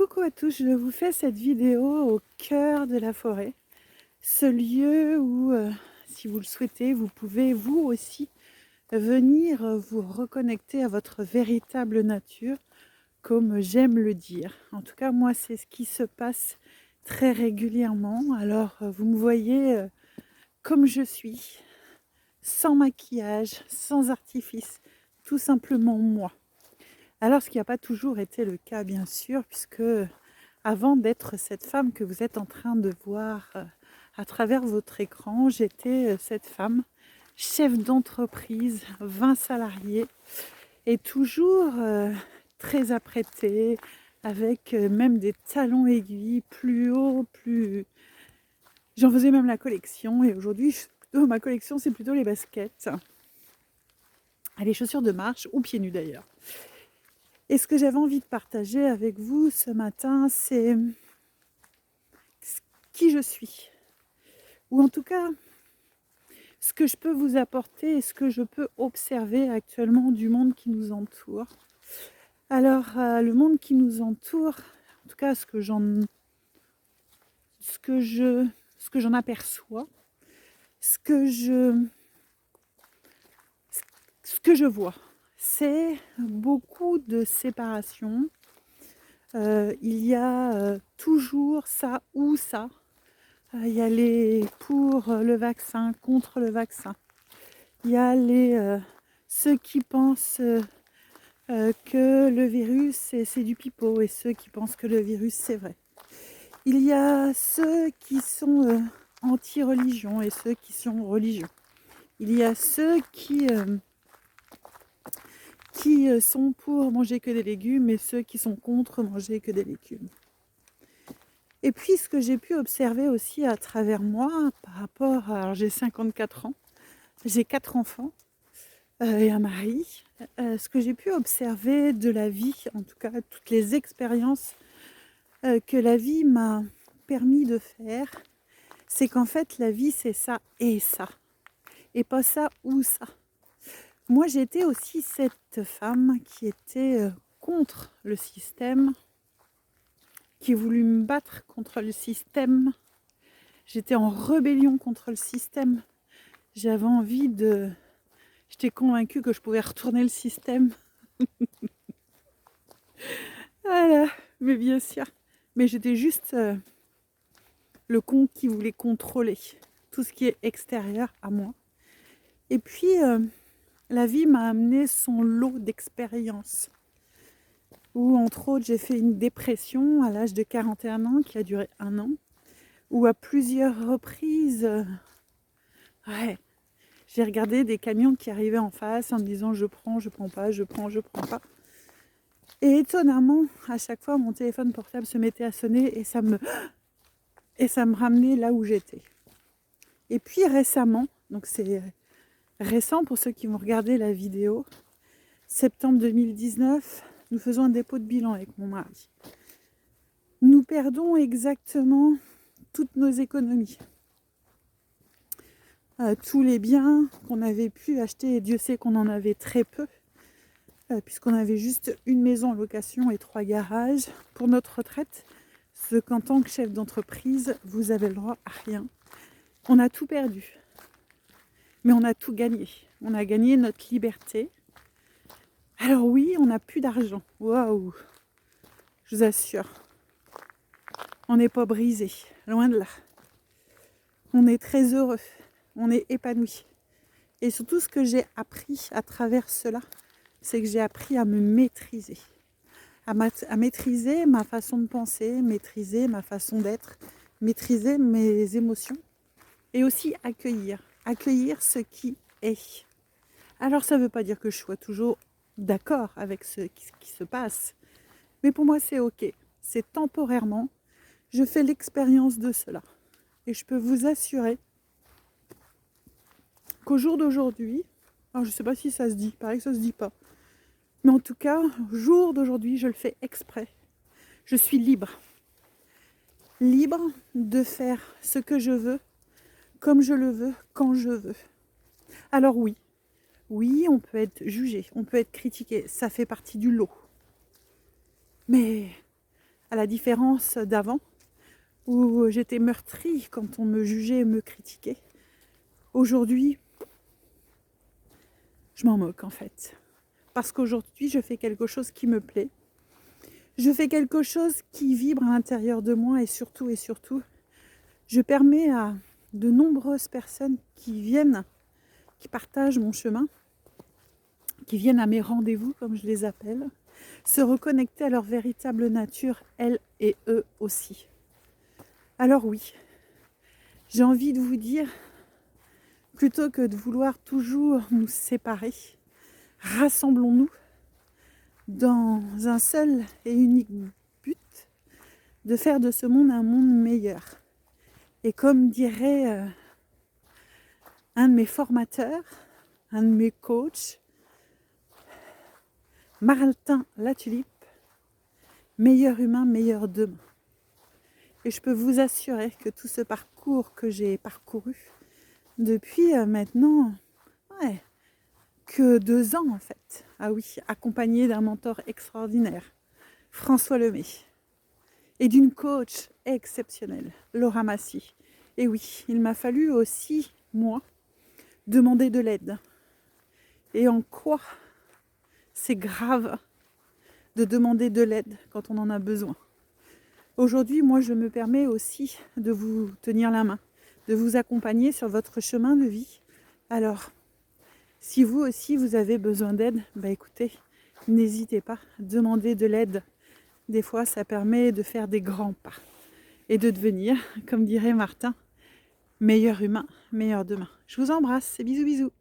Coucou à tous, je vous fais cette vidéo au cœur de la forêt. Ce lieu où, si vous le souhaitez, vous pouvez vous aussi venir vous reconnecter à votre véritable nature, comme j'aime le dire. En tout cas, moi, c'est ce qui se passe très régulièrement. Alors, vous me voyez comme je suis, sans maquillage, sans artifice, tout simplement moi. Alors, ce qui n'a pas toujours été le cas, bien sûr, puisque avant d'être cette femme que vous êtes en train de voir à travers votre écran, j'étais cette femme, chef d'entreprise, 20 salariés, et toujours très apprêtée, avec même des talons aiguilles plus hauts, plus... J'en faisais même la collection, et aujourd'hui, ma collection, c'est plutôt les baskets, les chaussures de marche, ou pieds nus d'ailleurs. Et ce que j'avais envie de partager avec vous ce matin, c'est qui je suis. Ou en tout cas, ce que je peux vous apporter et ce que je peux observer actuellement du monde qui nous entoure. Alors, le monde qui nous entoure, en tout cas ce que j'en aperçois, ce que je vois, c'est beaucoup de séparation. Il y a toujours ça ou ça. Il y a les pour le vaccin, contre le vaccin. Il y a ceux qui pensent que le virus c'est du pipeau et ceux qui pensent que le virus c'est vrai. Il y a ceux qui sont anti-religion et ceux qui sont religieux. Il y a ceux qui sont pour manger que des légumes et ceux qui sont contre manger que des légumes. Et puis ce que j'ai pu observer aussi à travers moi par rapport à... Alors j'ai 54 ans, j'ai 4 enfants et un mari. Ce que j'ai pu observer de la vie, en tout cas toutes les expériences que la vie m'a permis de faire, c'est qu'en fait la vie c'est ça, et pas ça ou ça. Moi j'étais aussi cette femme qui était contre le système, qui voulait me battre contre le système. J'étais en rébellion contre le système. J'avais envie de... J'étais convaincue que je pouvais retourner le système. Voilà, mais bien sûr. Mais j'étais juste le con qui voulait contrôler tout ce qui est extérieur à moi. Et puis, la vie m'a amené son lot d'expériences. Où, entre autres, j'ai fait une dépression à l'âge de 41 ans qui a duré 1 an. Où à plusieurs reprises, j'ai regardé des camions qui arrivaient en face en me disant je prends pas, je prends pas. Et étonnamment, à chaque fois, mon téléphone portable se mettait à sonner et ça me ramenait là où j'étais. Et puis récemment, donc c'est récent pour ceux qui vont regarder la vidéo, septembre 2019, nous faisons un dépôt de bilan avec mon mari. Nous perdons exactement toutes nos économies. Tous les biens qu'on avait pu acheter, et Dieu sait qu'on en avait très peu, puisqu'on avait juste une maison en location et 3 garages pour notre retraite, ce qu'en tant que chef d'entreprise, vous avez le droit à rien. On a tout perdu, mais on a tout gagné. On a gagné notre liberté. Alors oui, on n'a plus d'argent. Waouh! Je vous assure, on n'est pas brisé, loin de là. On est très heureux, on est épanoui. Et surtout, ce que j'ai appris à travers cela, c'est que j'ai appris à me maîtriser. À maîtriser ma façon de penser, maîtriser ma façon d'être, maîtriser mes émotions. Et aussi accueillir ce qui est. Alors ça ne veut pas dire que je sois toujours d'accord avec ce qui se passe. Mais pour moi, c'est ok. C'est temporairement. Je fais l'expérience de cela. Et je peux vous assurer qu'au jour d'aujourd'hui, alors je ne sais pas si ça se dit, il paraît que ça ne se dit pas. Mais en tout cas, au jour d'aujourd'hui, je le fais exprès. Je suis libre. Libre de faire ce que je veux, comme je le veux, quand je veux. Alors oui, on peut être jugé, on peut être critiqué, ça fait partie du lot. Mais à la différence d'avant, où j'étais meurtrie quand on me jugeait et me critiquait. Aujourd'hui, je m'en moque en fait. Parce qu'aujourd'hui, je fais quelque chose qui me plaît. Je fais quelque chose qui vibre à l'intérieur de moi et surtout, je permets à de nombreuses personnes qui viennent, qui partagent mon chemin, qui viennent à mes rendez-vous, comme je les appelle, se reconnecter à leur véritable nature, elles et eux aussi. Alors oui, j'ai envie de vous dire, plutôt que de vouloir toujours nous séparer, rassemblons-nous dans un seul et unique but, de faire de ce monde un monde meilleur. Et comme dirait un de mes formateurs, un de mes coachs, Martin Latulippe, meilleur humain, meilleur demain. Et je peux vous assurer que tout ce parcours que j'ai parcouru depuis maintenant, que 2 ans en fait. Ah oui, accompagné d'un mentor extraordinaire, François Lemay, et d'une coach exceptionnelle, Laura Massy. Et oui, il m'a fallu aussi, moi, demander de l'aide. Et en quoi c'est grave de demander de l'aide quand on en a besoin. Aujourd'hui, moi, je me permets aussi de vous tenir la main, de vous accompagner sur votre chemin de vie. Alors, si vous aussi, vous avez besoin d'aide, écoutez, n'hésitez pas, demandez de l'aide. Des fois, ça permet de faire des grands pas et de devenir, comme dirait Martin, meilleur humain, meilleur demain. Je vous embrasse et bisous bisous.